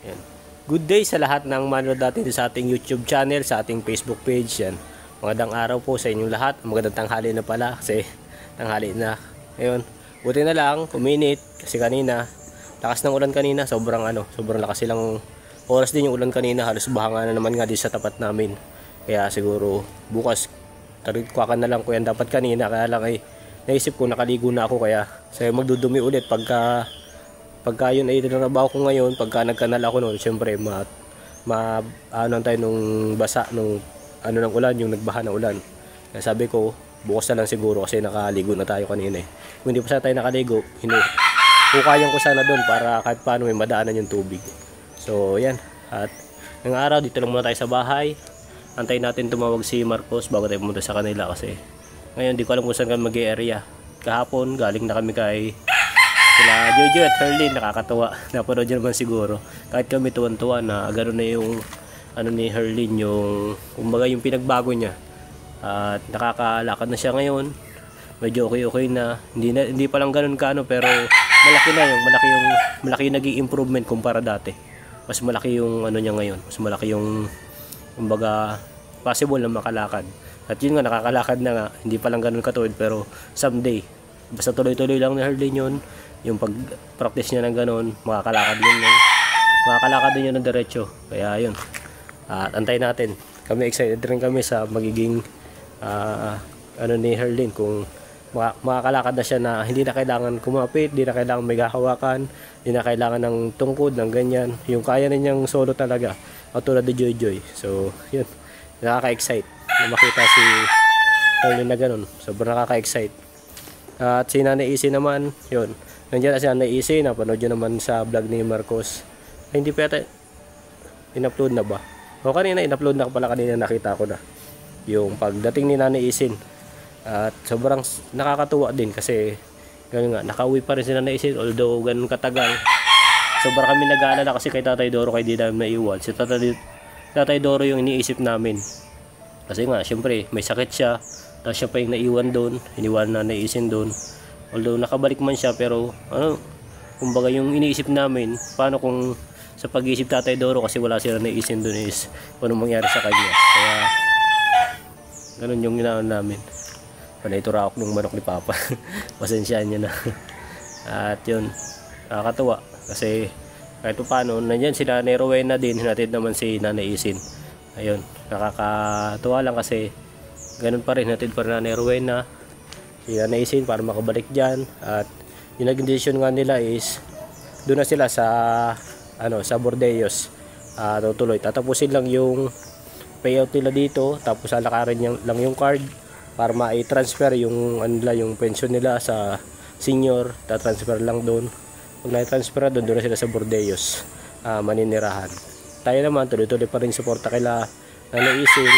Yan. Good day sa lahat ng manood natin sa ating YouTube channel, sa ating Facebook page. Yan. Magandang araw po sa inyong lahat. Magandang tanghali na pala kasi tanghali na. Ngayon, buti na lang, uminit kasi kanina, lakas ng ulan kanina, sobrang lakas silang oras din yung ulan kanina, halos bahanga na naman nga din sa tapat namin. Kaya siguro bukas tarikuakan na lang ko yan dapat kanina, kaya lang ay naisip ko nakaligo na ako kaya sayo magdudumi ulit pagka yun ay trabaho ko ngayon. Pagka nagkanal ako noon, syempre ano tayo nung basa nung ng ulan, yung nagbaha ng ulan. Kaya sabi ko bukas na lang siguro kasi nakaligo na tayo kanina eh. Kung hindi pa sana tayo nakaligo, hukayan ko sana doon para kahit paano may madaanan yung tubig. So yan, at ngayong araw dito lang muna tayo sa bahay. Antayin natin tumawag si Marcos bago tayo pumunta sa kanila kasi ngayon di ko alam kung saan kami mag-area. Kahapon galing na kami kay sila Jojo at Herlin, nakakatawa. Napanood nyo naman siguro. Kahit kami tuwan-tuwa na gano'n na yung ni Herlin, yung kumbaga yung pinagbago niya. At nakakalakad na siya ngayon. Medyo okay na. Hindi pa lang gano'n pero malaki yung naging improvement kumpara dati. Mas malaki yung niya ngayon. Mas malaki yung kumbaga possible na makalakad. At yun nga, nakakalakad na nga. Hindi pa lang gano'n katuwid pero someday basta tuloy-tuloy lang ni Herlin yun. Yung pag-practice niya ng gano'n, makakalakad din yun ng diretso. Kaya yun, at antayin natin. Kami excited rin kami sa magiging ni Herlin, kung makakalakad na siya na hindi na kailangan kumapit, hindi na kailangan may hahawakan, hindi na kailangan ng tungkod, ng ganyan. Yung kaya na niyang solo talaga, tulad ni Joy Joy. So yun, nakaka-excite na makita si Herlin na gano'n. Sobrang nakaka-excite. At si Nanay Isi naman, yun, nandiyan na si Nanay Isi, napanood nyo naman sa vlog ni Marcos. Ay, hindi pa yata in-upload na ba? O kanina in-upload na pala, kanina nakita ko na yung pagdating ni Nanay Isin. At sobrang nakakatuwa din kasi ganun nga, nakauwi pa rin si Nanay Isin although ganun katagal. Sobrang kami nag-aalala kasi kay Tatay Doro, kay di namin naiwan. Si Tatay Doro yung iniisip namin kasi nga syempre may sakit siya, tapos siya pa yung naiwan doon, iniwan na Nanay Isin doon. Although nakabalik man siya pero kumbaga yung iniisip namin, paano kung sa pag-iisip Tatay Doro kasi wala sila Nanay Isin doon is paano mangyari sa kanya. Kaya ganun yung ginawa namin. Panay turakok ng manok ni Papa. Pasensyaan niya na. At yun, nakakatuwa kasi kahit paano nandiyan sila Nanay Rowena din, hinatid naman si Nanay Isin. Ayun, nakakatuwa lang kasi ganun pa rin, hatid pa rin Nanay Rowena si Nanay Isin para makabalik dyan. At yung naging decision nga nila is doon na sila sa Bordeos. Tutuloy, tatapusin lang yung payout nila dito, tapos alakarin lang yung card para ma-transfer yung yung pension nila sa senior. Tatransfer lang doon. Pag na-transfer doon na sila sa Bordeos, maninirahan. Tayo naman tuloy-tuloy pa rin suporta kila Nanay Isin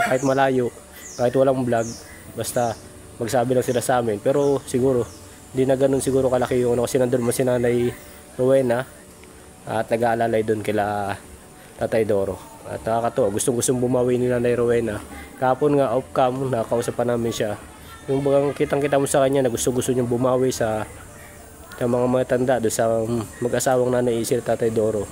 kahit malayo, kahit walang vlog, basta magsabi lang sila sa amin. Pero siguro hindi na ganun siguro kalaki yung kasi nandun mo si Nanay Rowena at nag-aalalay doon kila Tatay Doro. At nakakatuwa, gustong bumawi ni Nanay Rowena. Kahapon nga off-cam, nakakausap pa namin siya. Yung bagang kitang-kita mo sa kanya na gusto niyang bumawi sa mga matanda doon sa mag-asawang Nanay Isin at Tatay Doro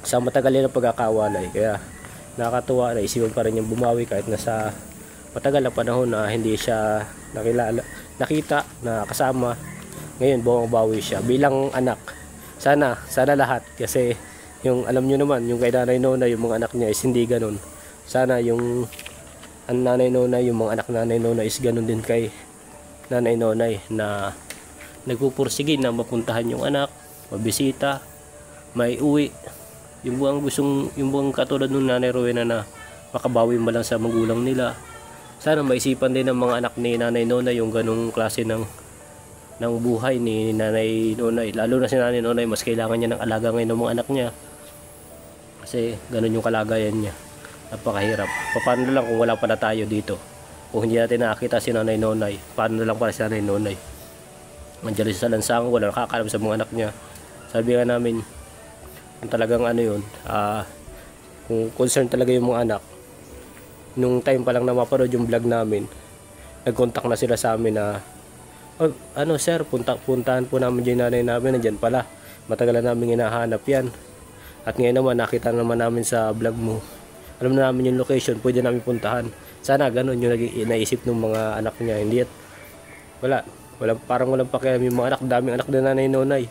sa matagal na pagkakawalay. Kaya nakakatuwa na isipan pa rin yung bumawi kahit nasa matagal na panahon na hindi siya nakita na kasama. Ngayon bumawi siya bilang anak. Sana lahat, kasi yung alam nyo naman yung kay Nanay Nona, yung mga anak niya is hindi ganun. Sana yung Nanay Nona, yung mga anak Nanay Nona is ganun din kay Nanay Nonay na nagpupursige na mapuntahan yung anak, mabisita, may uwi. Yung buong katulad ng Nanay Rowena na makabawi mo lang sa magulang nila. Sana maisipan din ng mga anak ni Nanay Nona yung ganung klase ng buhay ni Nanay Nonay. Lalo na si Nanay Nonay, mas kailangan niya ng alaga ngayon ng mga anak niya. Kasi ganun yung kalagayan niya. Napakahirap. Paano lang kung wala pa na tayo dito? Kung hindi natin nakakita si Nanay Nonay, paano na lang para si Nanay Nonay? Andiyan sa lansangan, wala nakakalam sa mga anak niya. Sabi nga namin, kung talagang yun, kung concern talaga yung mga anak, nung time pa lang na mapanood yung vlog namin, nag-contact na sila sa amin na sir, puntahan po namin yung nanay namin, nandyan pala. Matagal na namin hinahanap yan. At ngayon naman nakita naman namin sa vlog mo. Alam na namin yung location, pwede namin puntahan. Sana ganun yung naisip ng mga anak niya. Hindi at parang walang pakialam yung mga anak. Daming anak na nanay nonay.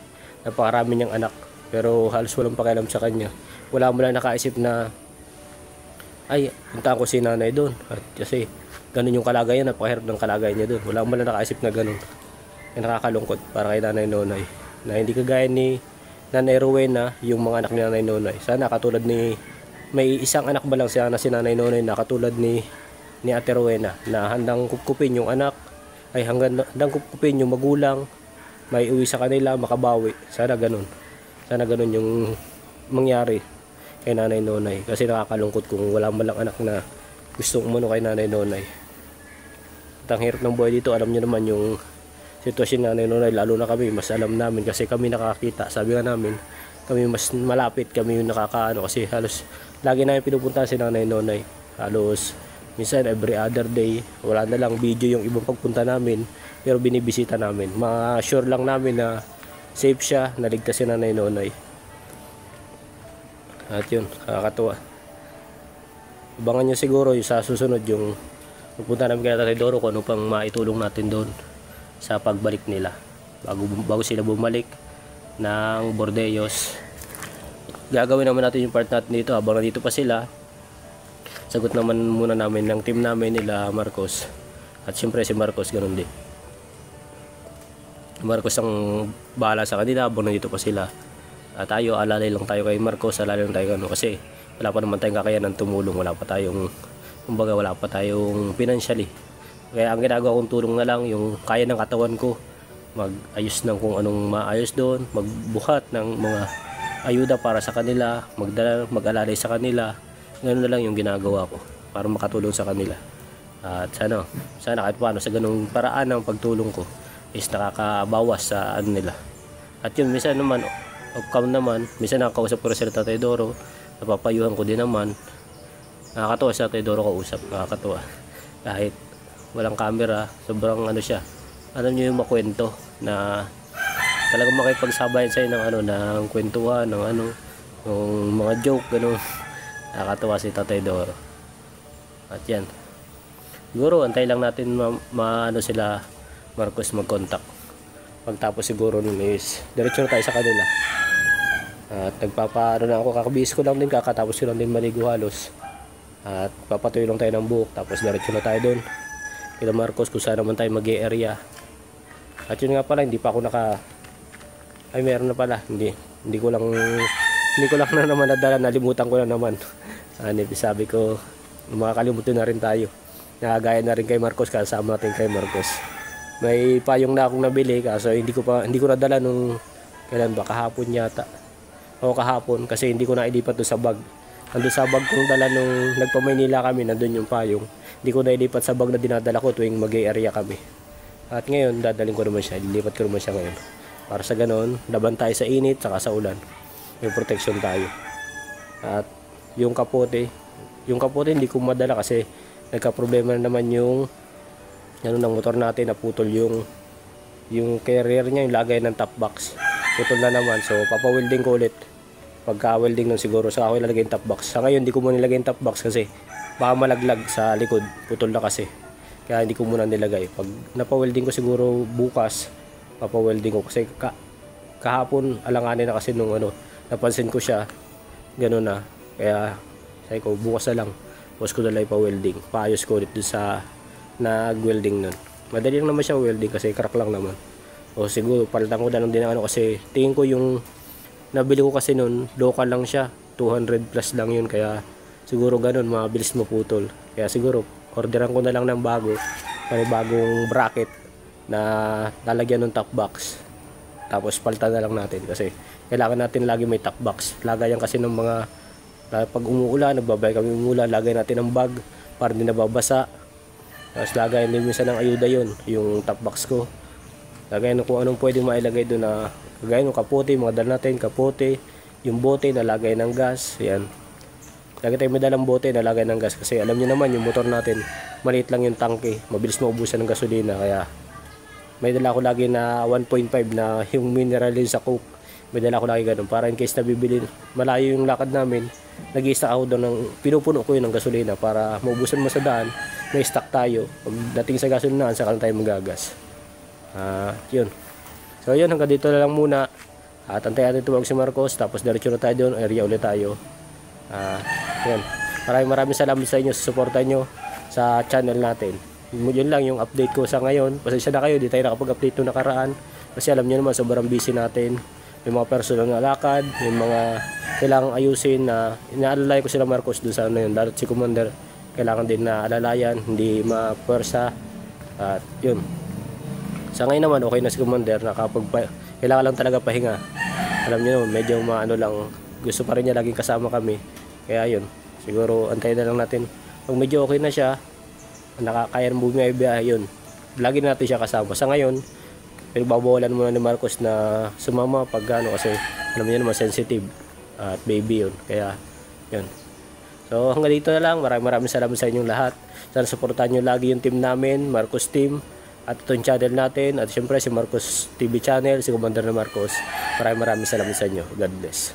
Napakarami niyang anak. Pero halos walang pakialam sa kanya. Wala mo lang nakaisip na ay, puntaan ko si nanay doon. At kasi ganun yung kalagayan, napakahirap ng kalagayan niya doon. Wala mo lang nakaisip na ganun. Yung nakakalungkot para kay nanay nonay. Na hindi kagaya ni Nanay Rowena, yung mga anak ni Nanay Nonay. Sana katulad ni, may isang anak ba lang siya na si Nanay Nonay na katulad ni Ate Rowena na handang kupkupin yung anak, ay handang kupkupin yung magulang, may uwi sa kanila, makabawi. Sana ganun. Sana ganun yung mangyari kay Nanay Nonay. Kasi nakakalungkot kung wala man lang anak na gustong umano kay Nanay Nonay. At ang hirap ng buhay dito, alam nyo naman yung sitwasyon Nanay Nonay, lalo na kami, mas alam namin kasi kami nakakita. Sabi nga namin, kami mas malapit, kami yung nakakaano kasi halos lagi namin pinupunta si Nanay Nonay. Halos minsan every other day, wala na lang video yung ibang pagpunta namin, pero binibisita namin. Ma-sure lang namin na safe siya, naligtas si Nanay Nonay. At yun, nakakatuwa. Abangan nyo siguro yung sa susunod yung pupunta namin kay Tatay Doro kung ano pang maitulong natin doon sa pagbalik nila bago sila bumalik ng Bordeyos. Gagawin naman natin yung part natin dito habang nandito pa sila. Sagot naman muna namin ng team namin nila Marcos, at siyempre si Marcos ganun din. Marcos ang bahala sa kanila habang nandito pa sila, at tayo alalay lang tayo kay Marcos, alalay lang tayo kasi wala pa naman tayong kakayanan tumulong, wala pa tayong financially. Kaya ang ginagawa kong tulong na lang yung kaya ng katawan ko, mag-ayos ng kung anong maayos doon, magbuhat ng mga ayuda para sa kanila, mag-alalay sa kanila. Ganoon na lang yung ginagawa ko para makatulong sa kanila. At sana kahit paano sa ganung paraan ng pagtulong ko is nakakabawas sa ano nila. At yun, minsan naman minsan nakakausap ko rin sila Tatay Doro, napapayuhan ko din naman. Nakakatawa sa Tatay Doro kausap, nakakatawa. Kahit walang camera, sobrang siya. Alam niyo yung makwento na talagang makipagsabayan sa'yo ng kwentuhan, ng mga joke, gano'n. Nakakatawa si Tatay Doro. At yan. Siguro, antay lang natin sila Marcos mag-contact. Pagtapos siguro nun is, diretso na tayo sa kanila. At na ako, kakabihis ko lang din, kakatapos ko lang din maligo halos. At papatuloy lang tayo ng buhok, tapos diretso na tayo doon kila Marcos kung saan naman tayo mag-e-area. At yun nga pala, hindi pa ako meron na pala, hindi ko lang na naman nadala, nalimutan ko na naman. Sabi ko, makakalimutan na rin tayo, nakagaya na rin kay Marcos, kasama natin kay Marcos. May payong na akong nabili, kaso hindi ko nadala nung kailan ba, kahapon yata o kahapon, kasi hindi ko na ilipat doon sa bag. Nandun sa bag kong dala nung nagpa-Maynila kami, nandun yung payong. Hindi ko na ilipat sa bag na dinadala ko tuwing mag-e-area kami. At ngayon, dadaling ko naman siya, ilipat ko naman siya ngayon. Para sa ganon, laban tayo sa init, saka sa ulan. May protection tayo. At yung kapote hindi ko madala kasi nagka-problema na naman yung ng motor natin, naputol yung carrier niya, yung lagay ng top box. Putol na naman, so papa-welding ko ulit. Pagka-welding nun siguro, so ako ilalagay yung top box. Sa ngayon, hindi ko muna nilagay yung top box kasi baka malaglag sa likod, putol na kasi. Kaya hindi ko muna nilagay. Pag napa-welding ko siguro bukas, papa-welding ko kasi kahapon alanganin na kasi nung napansin ko siya, gano'n na. Kaya sabi ko, bukas na lang. Bukas ko na lang ipa-welding. Paayos ko ulit dun sa nag-welding nun. Madali lang naman siya welding kasi crack lang naman. O siguro, palitan ko na lang din kasi tingin ko yung nabili ko kasi nun, local lang siya, 200 plus lang yun, kaya siguro ganun, mabilis maputol. Kaya siguro, orderan ko na lang ng bagong bracket na lalagyan ng top box. Tapos palitan na lang natin kasi kailangan natin lagi may top box. Lagayan kasi ng mga, pag umuulan, nagbabay kami umuulan, lagay natin ng bag para hindi nababasa. Tapos lagayan din minsan ng ayuda yun, yung top box ko. Lagayan kung anong pwede mailagay doon na kagaya ng kapote, mga dala natin, kapote, yung bote na lagay ng gas, yan. Lagi tayo may dalang bote na lagay ng gas kasi alam niyo naman yung motor natin, maliit lang yung tangke, mabilis maubusan ng gasolina, kaya may dala ko lagi na 1.5 na yung mineral yun sa Coke. may dala ko lagi ganun para in case na bibili, malayo yung lakad namin, nag-i-stock ako doon ng, pinupuno ko yun ng gasolina para maubusan mo sa daan, may stock tayo. Pag dating sa gasolinahan, saka lang tayo magagas. Yun. So yun, hanggang dito na lang muna. At antayin natin tumawag si Marcos, tapos diretso na tayo doon, area ulit tayo. Yun. Maraming salamat sa inyo, sa suporta nyo sa channel natin. Yun lang yung update ko sa ngayon. Pasensya na kayo, di tayo nakapag-update nung nakaraan. Kasi alam nyo naman, sobrang busy natin. May mga personal na lakad, may mga kailangang ayusin na inaalalay ko sila Marcos doon sa ano yun. Lalo't si Commander, kailangan din na alalayan, hindi mapwersa. At yun. Sa ngayon naman, okay na si Commander, kailangan lang talaga pahinga. Alam nyo, medyo maano lang, gusto pa rin niya laging kasama kami. Kaya yun, siguro antayin na lang natin. Pag medyo okay na siya, nakakaya ng bumiyahe, yun. Lagi natin siya kasama. Sa ngayon, pinagbabawalan muna ni Marcos na sumama pag ano, kasi alam niyo naman sensitive at baby yun. Kaya yun. So hanggang dito na lang. Maraming salamat sa inyong lahat. Sana suportahan nyo lagi yung team namin, Marcos Team, at itong channel natin, at syempre si Marcos TV channel, si Commander na Marcos. Maraming salamat sa inyo. God bless.